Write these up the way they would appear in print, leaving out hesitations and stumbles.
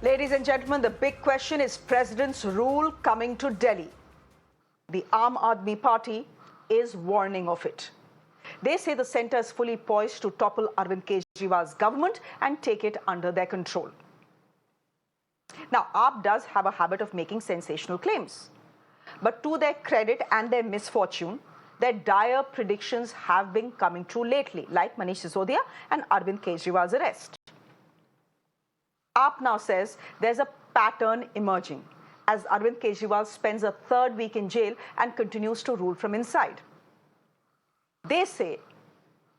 Ladies and gentlemen, the big question is President's rule coming to Delhi. The Aam Aadmi Party is warning of it. They say the centre is fully poised to topple Arvind Kejriwal's government and take it under their control. Now, AAP does have a habit of making sensational claims. But to their credit and their misfortune, their dire predictions have been coming true lately, like Manish Sisodia and Arvind Kejriwal's arrest. AAP now says there's a pattern emerging as Arvind Kejriwal spends a third week in jail and continues to rule from inside. They say,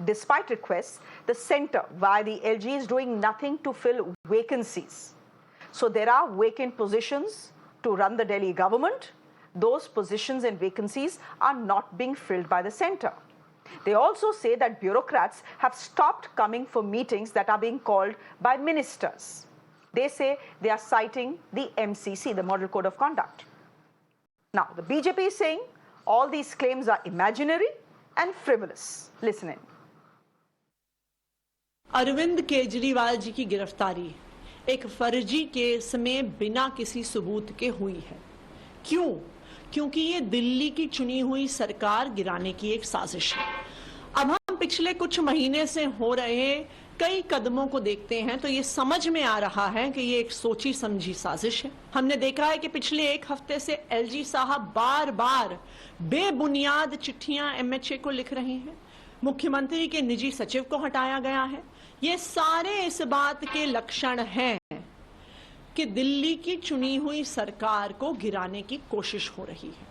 despite requests, the centre via the LG is doing nothing to fill vacancies. So there are vacant positions to run the Delhi government. Those positions and vacancies are not being filled by the centre. They also say that bureaucrats have stopped coming for meetings that are being called by ministers. They say they are citing the MCC, the Model Code of Conduct. Now, the BJP is saying all these claims are imaginary and frivolous. Listen in. Arvind Kejriwal ji की गिरफ्तारी एक फर्जी case में बिना किसी सबूत के हुई है। क्यों? क्योंकि ये दिल्ली की चुनी हुई सरकार गिराने की एक साजिश है। अब हम पिछले कुछ महीने से हो रहे कई कदमों को देखते हैं तो ये समझ में आ रहा है कि ये एक सोची समझी साजिश है। हमने देखा है कि पिछले एक हफ्ते से एलजी साहब बार बार बेबुनियाद चिट्ठियां एमएचए को लिख रहे हैं। मुख्यमंत्री के निजी सचिव को हटाया गया है। ये सारे इस बात के लक्षण हैं कि दिल्ली की चुनी हुई सरकार को गिराने की कोशिश हो रही है।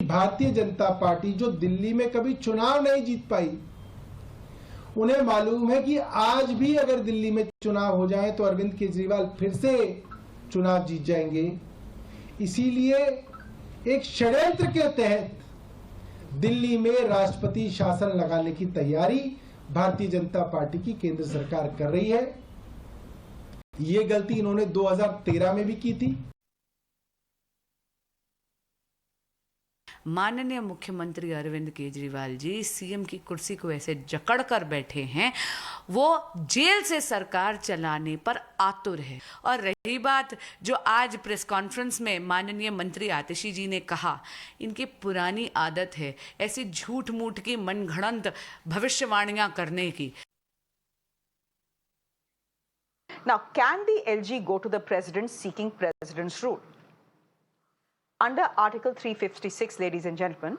भारतीय जनता पार्टी जो दिल्ली में कभी चुनाव नहीं जीत पाई, उन्हें मालूम है कि आज भी अगर दिल्ली में चुनाव हो जाए तो अरविंद केजरीवाल फिर से चुनाव जीत जाएंगे। इसीलिए एक षड्यंत्र के तहत दिल्ली में राष्ट्रपति शासन लगाने की तैयारी भारतीय जनता पार्टी की केंद्र सरकार कर रही है। ये गलती इन्होंने 2013 में भी की थी। माननीय मुख्यमंत्री अरविंद केजरीवाल जी सीएम की कुर्सी को ऐसे जकड़ कर बैठे हैं, वो जेल से सरकार चलाने पर आतुर है। और रही बात जो आज प्रेस कॉन्फ्रेंस में माननीय मंत्री आतिशी जी ने कहा, इनकी पुरानी आदत है ऐसी झूठ मूठ की मनगढ़ंत भविष्यवाणियां करने की। Now, can the LG go to the president seeking president's rule? Under Article 356, ladies and gentlemen,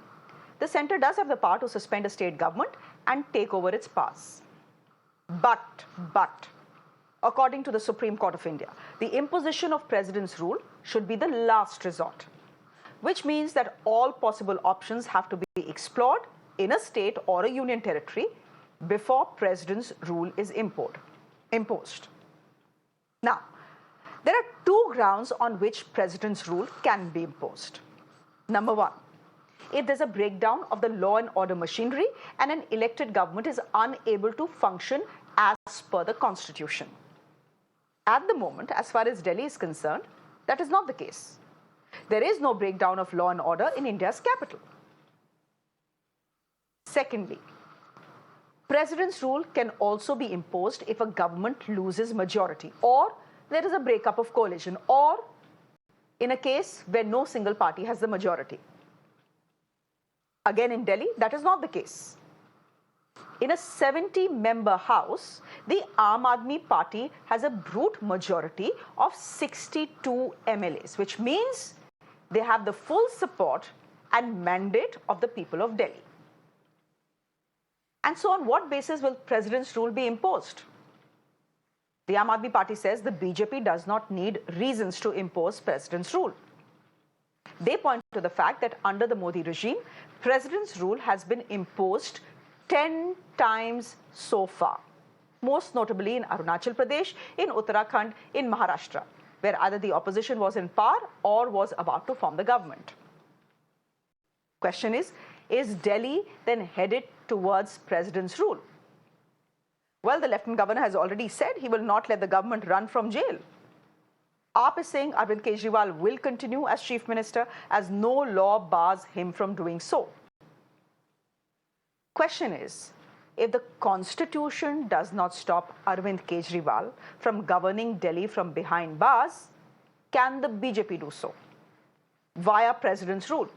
the centre does have the power to suspend a state government and take over its powers. But, according to the Supreme Court of India, the imposition of president's rule should be the last resort, which means that all possible options have to be explored in a state or a union territory before president's rule is imposed. Now, there are two grounds on which president's rule can be imposed. Number one, if there's a breakdown of the law and order machinery and an elected government is unable to function as per the constitution. At the moment, as far as Delhi is concerned, that is not the case. There is no breakdown of law and order in India's capital. Secondly, president's rule can also be imposed if a government loses majority or there is a breakup of coalition, or in a case where no single party has the majority. Again, in Delhi, that is not the case. In a 70-member house, the Aam Aadmi Party has a brute majority of 62 MLAs, which means they have the full support and mandate of the people of Delhi. And so on what basis will president's rule be imposed? The Aam Aadmi Party says the BJP does not need reasons to impose president's rule. They point to the fact that under the Modi regime, president's rule has been imposed 10 times so far, most notably in Arunachal Pradesh, in Uttarakhand, in Maharashtra, where either the opposition was in power or was about to form the government. Question is Delhi then headed towards president's rule? Well, the Lieutenant Governor has already said he will not let the government run from jail. AAP is saying Arvind Kejriwal will continue as Chief Minister as no law bars him from doing so. Question is if the constitution does not stop Arvind Kejriwal from governing Delhi from behind bars, can the BJP do so via president's rule?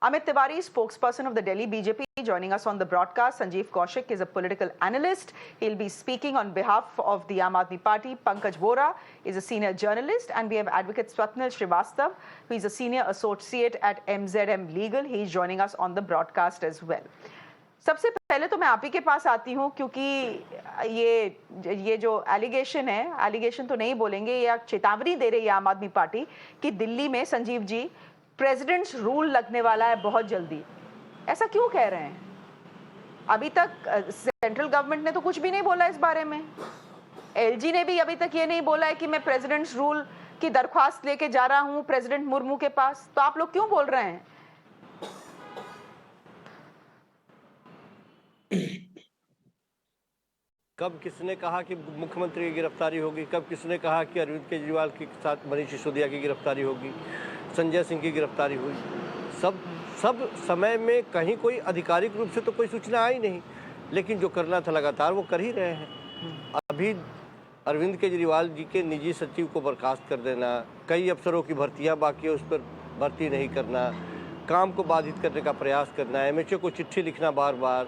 Amit Tiwari, spokesperson of the Delhi BJP, joining us on the broadcast. Sanjeev Kaushik is a political analyst. He'll be speaking on behalf of the Aam Aadmi Party. Pankaj Bora is a senior journalist. And we have advocate Swapnil Srivastav, who is a senior associate at MZM Legal. He's joining us on the broadcast as well. सबसे पहले तो मैं आप ही के पास आती हूँ, क्योंकि ये जो एलिगेशन है, एलिगेशन तो नहीं बोलेंगे, ये चेतावनी दे रही है आम आदमी पार्टी कि दिल्ली में संजीव जी प्रेसिडेंट्स रूल लगने वाला है बहुत जल्दी। ऐसा क्यों कह रहे हैं? अभी तक सेंट्रल गवर्नमेंट ने तो कुछ भी नहीं बोला इस बारे में। एलजी ने भी अभी तक ये नहीं बोला है कि मैं प्रेसिडेंट्स रूल की दरख्वास्त लेके जा रहा हूँ प्रेसिडेंट मुर्मू के पास। तो आप लोग क्यों बोल रहे हैं? कब किसने कहा कि मुख्यमंत्री की गिरफ्तारी होगी? कब किसने कहा कि अरविंद केजरीवाल के साथ मनीष सिसोदिया की गिरफ्तारी होगी, संजय सिंह की गिरफ्तारी हुई? सब समय में कहीं कोई आधिकारिक रूप से तो कोई सूचना आई नहीं, लेकिन जो करना था लगातार वो कर ही रहे हैं। अभी अरविंद केजरीवाल जी के निजी सचिव को बर्खास्त कर देना, कई अफसरों की भर्तियां बाकी है उस पर भर्ती नहीं करना, काम को बाधित करने का प्रयास करना, एमएचए को चिट्ठी लिखना बार बार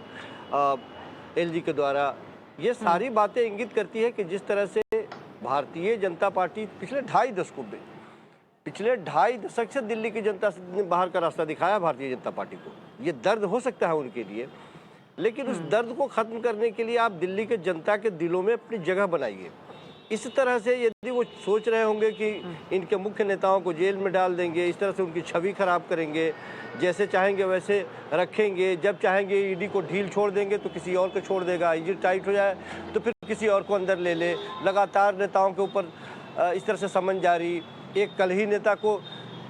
एलजी के द्वारा, ये सारी बातें इंगित करती है कि जिस तरह से भारतीय जनता पार्टी पिछले 2.5 दशक से दिल्ली की जनता ने बाहर का रास्ता दिखाया भारतीय जनता पार्टी को। ये दर्द हो सकता है उनके लिए, लेकिन उस दर्द को खत्म करने के लिए आप दिल्ली के जनता के दिलों में अपनी जगह बनाइए। इस तरह से यदि वो सोच रहे होंगे कि इनके मुख्य नेताओं को जेल में डाल देंगे, इस तरह से उनकी छवि खराब करेंगे, जैसे चाहेंगे वैसे रखेंगे, जब चाहेंगे ईडी को ढील छोड़ देंगे तो किसी और को छोड़ देगा, ईडी टाइट हो जाए तो फिर किसी और को अंदर ले ले, लगातार नेताओं के ऊपर इस तरह से समन जारी। एक कल ही नेता को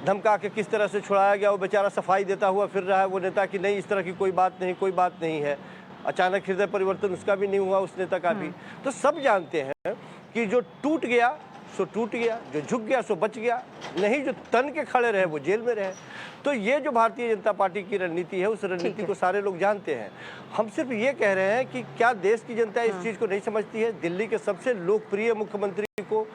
धमका के किस तरह से छुड़ाया गया, वो बेचारा सफाई देता हुआ फिर रहा है वो नेता कि नहीं इस तरह की कोई बात नहीं है। अचानक हृदय परिवर्तन उसका भी नहीं हुआ, उस नेता का भी। तो सब जानते हैं कि जो टूट गया सो टूट गया, जो झुक गया सो बच गया, नहीं जो तन के खड़े रहे वो जेल में रहे। तो ये जो भारतीय जनता पार्टी की रणनीति है, उस रणनीति को सारे लोग जानते हैं। हम सिर्फ ये कह रहे हैं कि क्या देश की जनता इस चीज़ को नहीं समझती है? दिल्ली के सबसे लोकप्रिय मुख्यमंत्री को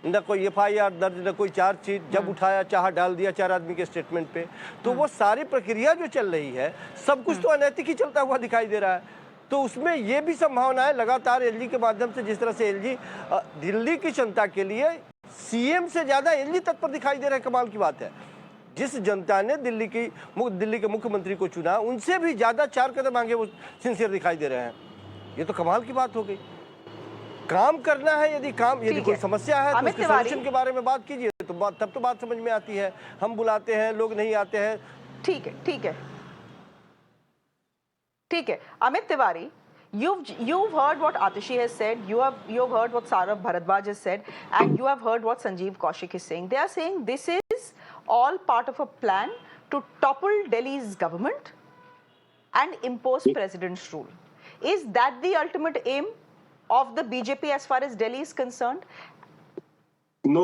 न कोई एफआईआर दर्ज, न कोई चार्जशीट, जब उठाया चाहा डाल दिया 4 आदमी के स्टेटमेंट पे। तो वो सारी प्रक्रिया जो चल रही है, सब कुछ तो अनैतिक ही चलता हुआ दिखाई दे रहा है। तो उसमें ये भी संभावना है लगातार एलजी के माध्यम से, जिस तरह से एलजी दिल्ली की जनता के लिए सीएम से ज्यादा एलजी तत्पर दिखाई दे रहा है। कमाल की बात है, जिस जनता ने दिल्ली के मुख्यमंत्री को चुना, उनसे भी ज्यादा 4 कदम आगे वो सिंसियर दिखाई दे रहे हैं। ये तो कमाल की बात हो गई। काम करना है, यदि कोई समस्या है तो उसके सॉल्यूशन के बारे में बात कीजिए, तो तब तो बात समझ में आती है। हम बुलाते हैं, लोग नहीं आते हैं। ठीक है। Amit Tiwari, you've heard what Atishi has said, you've heard what Saurabh Bharadwaj has said, and you have heard what Sanjeev Kaushik is saying. They are saying this is all part of a plan to topple Delhi's government and impose president's rule. Is that the ultimate aim of the BJP as far as Delhi is concerned? No.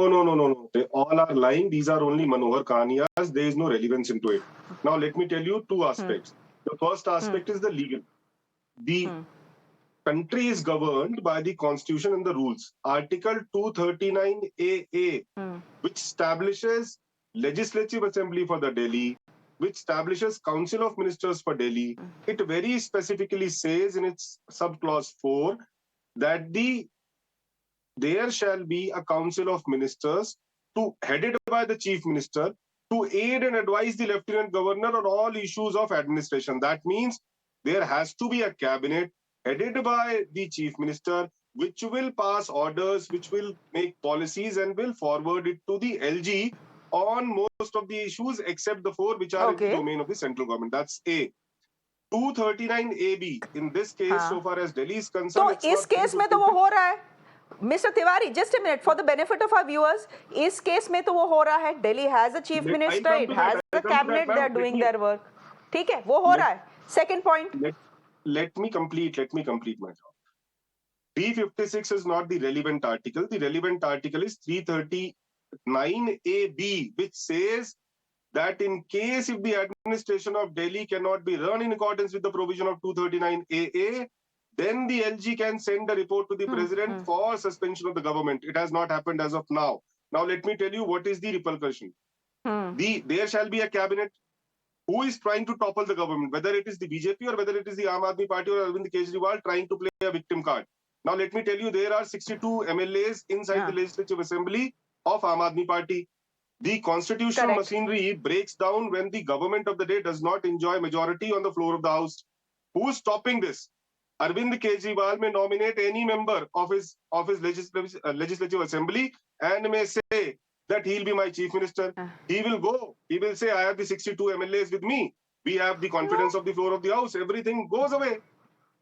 They all are lying. These are only Manohar Kahaniyas. There is no relevance into it. Now, let me tell you 2 aspects. The first aspect is the legal. The country is governed by the constitution and the rules. Article 239AA, which establishes Legislative Assembly for the Delhi, which establishes Council of Ministers for Delhi. It very specifically says in its subclause 4 that there shall be a Council of Ministers headed by the Chief Minister to aid and advise the Lieutenant Governor on all issues of administration. That means there has to be a cabinet headed by the Chief Minister, which will pass orders, which will make policies and will forward it to the LG on most of the issues except the 4 which are in the domain of the central government. That's A. 239AB, in this case, so far as Delhi is concerned. So, इस case में तो वो हो रहा है. Mr. Tiwari, just a minute, for the benefit of our viewers, इस case में तो वो हो रहा है. Delhi has a chief minister, it has a cabinet, they are doing their work. ठीक है, वो हो रहा है. Second point. Let me complete my job. 356 is not the relevant article. The relevant article is 339AB, which says that in case if the administration of Delhi cannot be run in accordance with the provision of 239AA, then the LG can send a report to the president for suspension of the government. It has not happened as of now. Now let me tell you what is the repercussion. There shall be a cabinet who is trying to topple the government, whether it is the BJP or whether it is the Aam Aadmi Party or Arvind Kejriwal trying to play a victim card. Now let me tell you, there are 62 MLAs inside the Legislative Assembly of Aam Aadmi Party. The constitutional machinery breaks down when the government of the day does not enjoy majority on the floor of the House. Who's stopping this? Arvind Kejriwal may nominate any member of his legislative assembly and may say that he'll be my chief minister. He will go. He will say, I have the 62 MLAs with me. We have the confidence of the floor of the House. Everything goes away.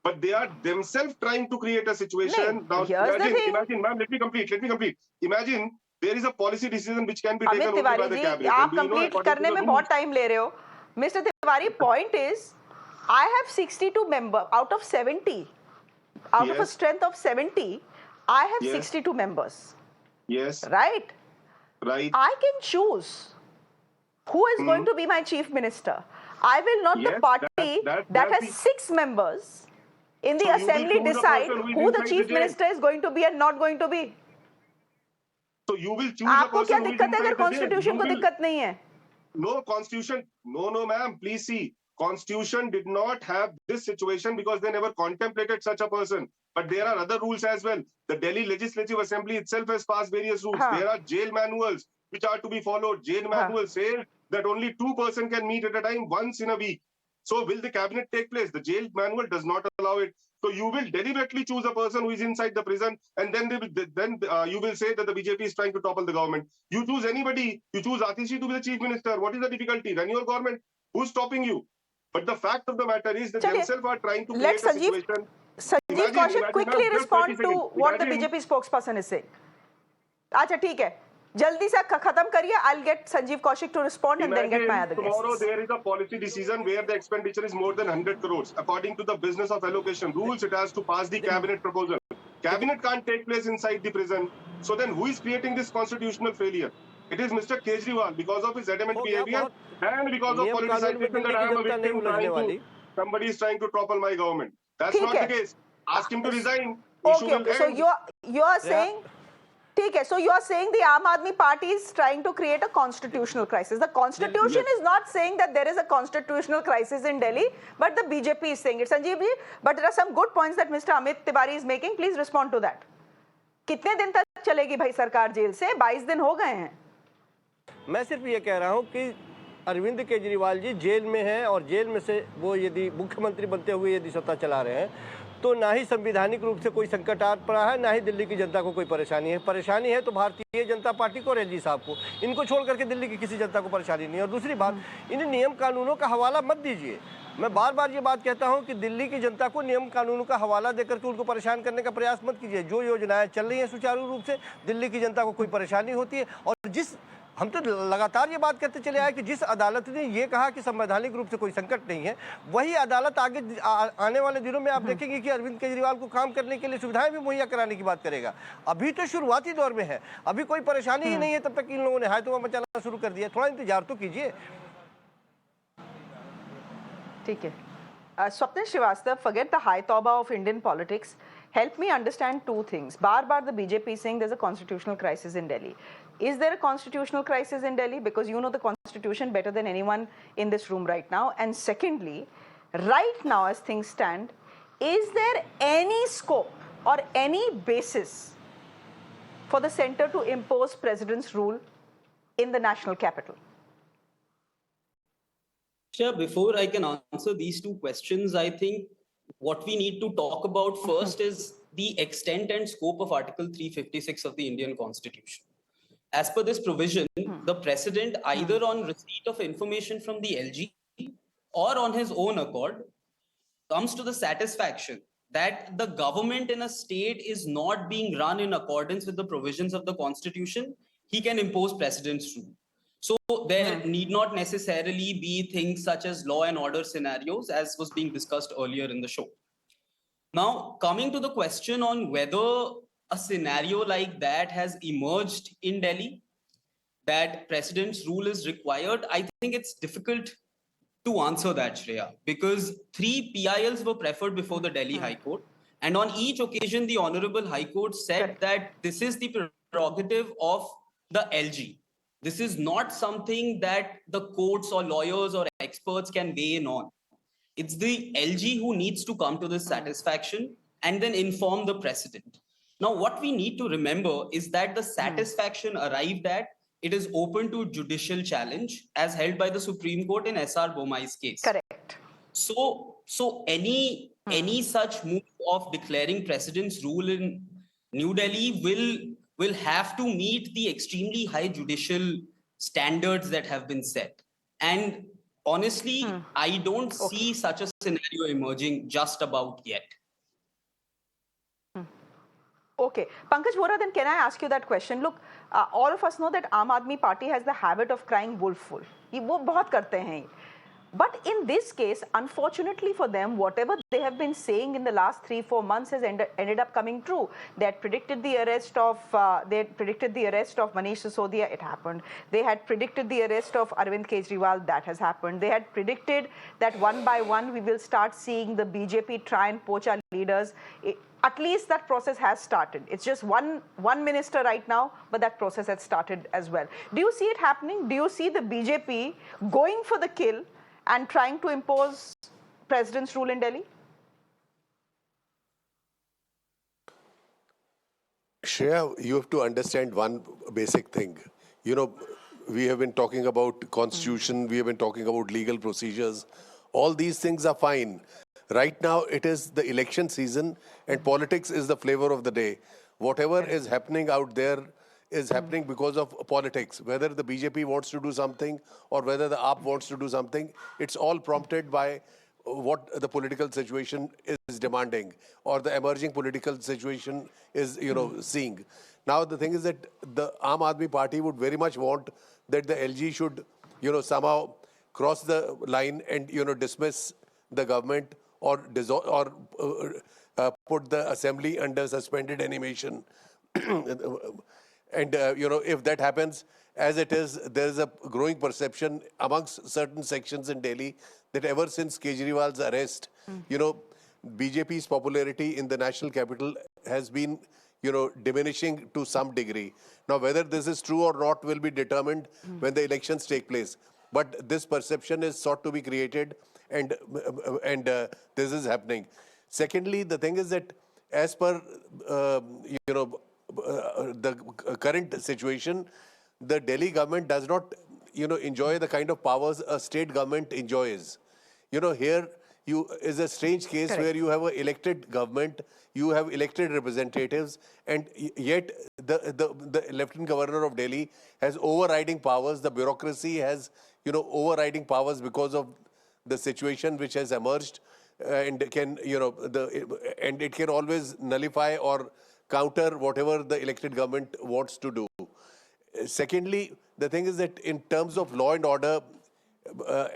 But they are themselves trying to create a situation. Now, imagine, ma'am, let me complete. Imagine there is a policy decision which can be taken only by the cabinet. आप complete करने में बहुत time ले रहे हो. Mr. Tiwari, point is, I have 62 members out of 70. Out of a strength of 70, I have 62 members. Yes. Right? Right. I can choose who is going to be my chief minister. I will not the party that has 6 members in the assembly decide who the chief minister is going to be and not going to be. So you will choose आपको a क्या person दिक्कत है अगर constitution को दिक्कत नहीं है? No constitution. No, ma'am. Please see. Constitution did not have this situation because they never contemplated such a person. But there are other rules as well. The Delhi Legislative Assembly itself has passed various rules. There are jail manuals which are to be followed. Jail manuals say that only 2 persons can meet at a time once in a week. So will the cabinet take place? The jail manual does not allow it. So you will deliberately choose a person who is inside the prison, and then you will say that the BJP is trying to topple the government. You choose anybody. You choose Atishi to be the chief minister. What is the difficulty? Run your government. Who's stopping you? But the fact of the matter is that themselves are trying to create a situation. Sanjeev Kaushik quickly respond to what the BJP spokesperson is saying. अच्छा ठीक है. जल्दी से खत्म करिए. I'll get Sanjeev Kaushik to respond and then get my other guests. Tomorrow there is a policy decision where the expenditure is more than 100 crores. According to the business of allocation rules, it has to pass the cabinet proposal. Cabinet can't take place inside the prison. So then who is creating this constitutional failure? It is Mr. Kejriwal because of his adamant behavior and because of politicization that I am a victim somebody is trying to topple my government. That's not the case. Ask him to resign. Okay. So you are saying ठीक है, so you are saying the Aam Aadmi Party is trying to create a constitutional crisis. The constitution is not saying that there is a constitutional crisis in Delhi, but the BJP is saying it. Sanjeev ji, but there are some good points that Mr. Amit Tiwari is making. Please respond to that. कितने दिन तक चलेगी भाई सरकार jail से? 22 दिन हो गए हैं. मैं सिर्फ ये कह रहा हूँ कि अरविंद केजरीवाल जी जेल में हैं और जेल में से वो यदि मुख्यमंत्री बनते हुए यदि सत्ता चला रहे हैं तो ना ही संवैधानिक रूप से कोई संकट आ पड़ा है, ना ही दिल्ली की जनता को कोई परेशानी है। परेशानी है तो भारतीय जनता पार्टी को और एलजी साहब को। इनको छोड़ करके दिल्ली की किसी जनता को परेशानी नहीं है। और दूसरी बात, इन नियम कानूनों का हवाला मत दीजिए। मैं बार बार ये बात कहता हूं कि दिल्ली की जनता को नियम कानूनों का हवाला देकर के उनको परेशान करने का प्रयास मत कीजिए। जो योजनाएं चल रही हैं सुचारू रूप से, दिल्ली की जनता को कोई परेशानी होती है। और हम तो लगातार ये बात कहते चले आए कि जिस अदालत ने ये कहा कि संवैधानिक रूप से कोई संकट नहीं है, वही अदालत आगे आने वाले दिनों में आप देखेंगे कि अरविंद केजरीवाल को काम करने के लिए सुविधाएं भी मुहैया कराने की बात करेगा। अभी तो शुरुआती दौर में है, अभी कोई परेशानी ही नहीं है, तब तक इन लोगों ने हाय तो मचाना शुरू कर दिया। थोड़ा इंतजार तो कीजिए। ठीक है, Swapnil Srivastava, forget the high tauba of Indian politics. Help me understand two things. Bar the BJP is saying there's a constitutional crisis in Delhi. Is there a constitutional crisis in Delhi? Because you know the constitution better than anyone in this room right now. And secondly, right now as things stand, is there any scope or any basis for the center to impose president's rule in the national capital? Sure, before I can answer these two questions, I think what we need to talk about first is the extent and scope of Article 356 of the Indian Constitution. As per this provision, the president, either on receipt of information from the LG or on his own accord, comes to the satisfaction that the government in a state is not being run in accordance with the provisions of the Constitution, he can impose precedent's rule. So there need not necessarily be things such as law and order scenarios, as was being discussed earlier in the show. Now, coming to the question on whether a scenario like that has emerged in Delhi, that precedent's rule is required, I think it's difficult to answer that, Shreya, because 3 PILs were preferred before the Delhi High Court. And on each occasion, the Honorable High Court said Correct. that this is the prerogative of the LG. This is not something that the courts or lawyers or experts can weigh in on. It's the LG who needs to come to this satisfaction and then inform the president. Now, what we need to remember is that the satisfaction arrived at, it is open to judicial challenge as held by the Supreme Court in SR Bomai's case. Correct. So any such move of declaring president's rule in New Delhi will have to meet the extremely high judicial standards that have been set. And honestly, I don't see such a scenario emerging just about yet. Okay. Pankaj Vora, then can I ask you that question? Look, all of us know that Aam Aadmi Party has the habit of crying wolf. वो बहुत करते हैं. But in this case, unfortunately for them, whatever they have been saying in the last 3-4 months has ended up coming true. They had predicted the arrest of Manish Sisodia. It happened. They had predicted the arrest of Arvind Kejriwal. That has happened. They had predicted that one by one we will start seeing the BJP try and poach our leaders. At least that process has started. It's just one minister right now, but that process has started as well. Do you see it happening? Do you see the BJP going for the kill and trying to impose president's rule in Delhi? Shreya, you have to understand one basic thing. You know, we have been talking about constitution, we have been talking about legal procedures. All these things are fine. Right now, it is the election season and politics is the flavor of the day. Whatever is happening out there is happening because of politics. Whether the BJP wants to do something or whether the AAP wants to do something, it's all prompted by what the political situation is demanding or the emerging political situation is, seeing. Now, the thing is that the Aam Aadmi Party would very much want that the LG should, somehow cross the line and, dismiss the government or dissolve or put the assembly under suspended animation. And, if that happens, as it is, there is a growing perception amongst certain sections in Delhi that ever since Kejriwal's arrest, BJP's popularity in the national capital has been, diminishing to some degree. Now, whether this is true or not will be determined when the elections take place. But this perception is sought to be created and this is happening. Secondly, the thing is that as per, the current situation, the Delhi government does not, enjoy the kind of powers a state government enjoys. Here is a strange case where you have an elected government, you have elected representatives, and yet the Lieutenant Governor of Delhi has overriding powers. The bureaucracy has, overriding powers because of the situation which has emerged, and can, and it can always nullify or counter whatever the elected government wants to do. Secondly, the thing is that in terms of law and order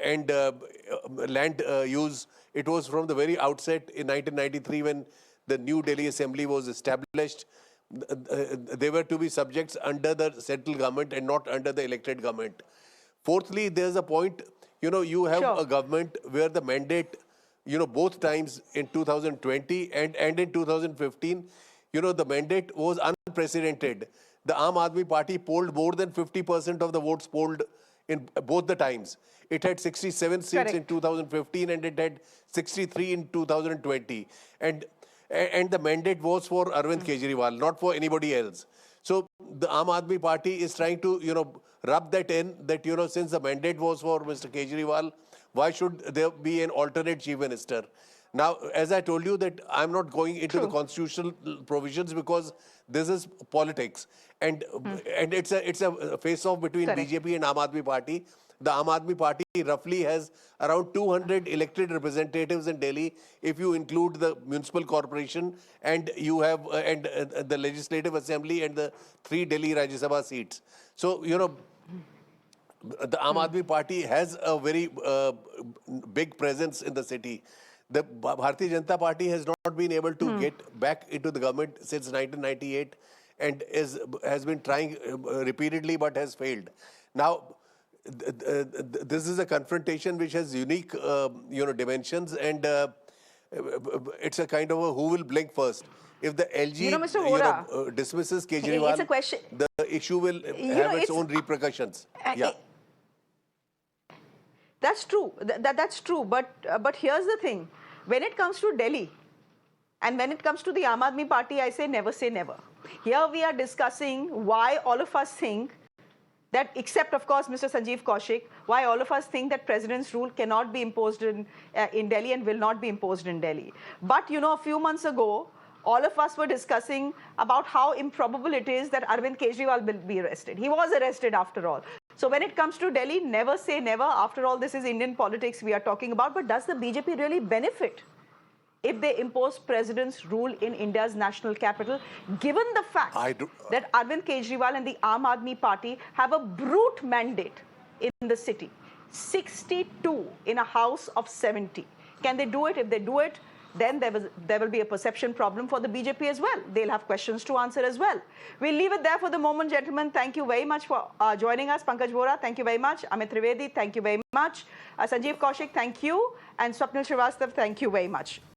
and land use, it was from the very outset in 1993 when the New Delhi Assembly was established. They were to be subjects under the central government and not under the elected government. Fourthly, there's a point, you have a government where the mandate, both times in 2020 and in 2015, the mandate was unprecedented. The Aam Aadmi Party polled more than 50% of the votes polled in both the times. It had 67 seats in 2015 and it had 63 in 2020. And the mandate was for Arvind Kejriwal, not for anybody else. So the Aam Aadmi Party is trying to, rub that in that, since the mandate was for Mr. Kejriwal, why should there be an alternate chief minister? Now, as I told you that I'm not going into the constitutional provisions because this is politics. And it's a face-off between BJP and Aam Aadmi Party. The Aam Aadmi Party roughly has around 200 elected representatives in Delhi, if you include the municipal corporation, and you have the Legislative Assembly and the 3 Delhi Rajya Sabha seats. So, the Aam Aadmi Party has a very big presence in the city. The Bharatiya Janata Party has not been able to get back into the government since 1998 and has been trying repeatedly but has failed. Now, this is a confrontation which has unique, dimensions, and it's a kind of a who will blink first. If the LG You know, Mr. Vora, dismisses it's Kejriwal, a question. the issue will have its own repercussions. Yeah. That's true. That's true. But here's the thing: when it comes to Delhi, and when it comes to the Aam Aadmi Party, I say never. Here we are discussing why all of us think that, except of course Mr. Sanjeev Kaushik, why all of us think that president's rule cannot be imposed in Delhi and will not be imposed in Delhi. But you know, a few months ago, all of us were discussing about how improbable it is that Arvind Kejriwal will be arrested. He was arrested after all. So when it comes to Delhi, never say never. After all, this is Indian politics we are talking about. But does the BJP really benefit if they impose president's rule in India's national capital, given the fact that Arvind Kejriwal and the Aam Aadmi Party have a brute mandate in the city? 62 in a house of 70. Can they do it? If they do it, then there will be a perception problem for the BJP as well. They'll have questions to answer as well. We'll leave it there for the moment, gentlemen. Thank you very much for joining us. Pankaj Vora, thank you very much. Amit Trivedi, thank you very much. Sanjeev Kaushik, thank you. And Swapnil Srivastava, thank you very much.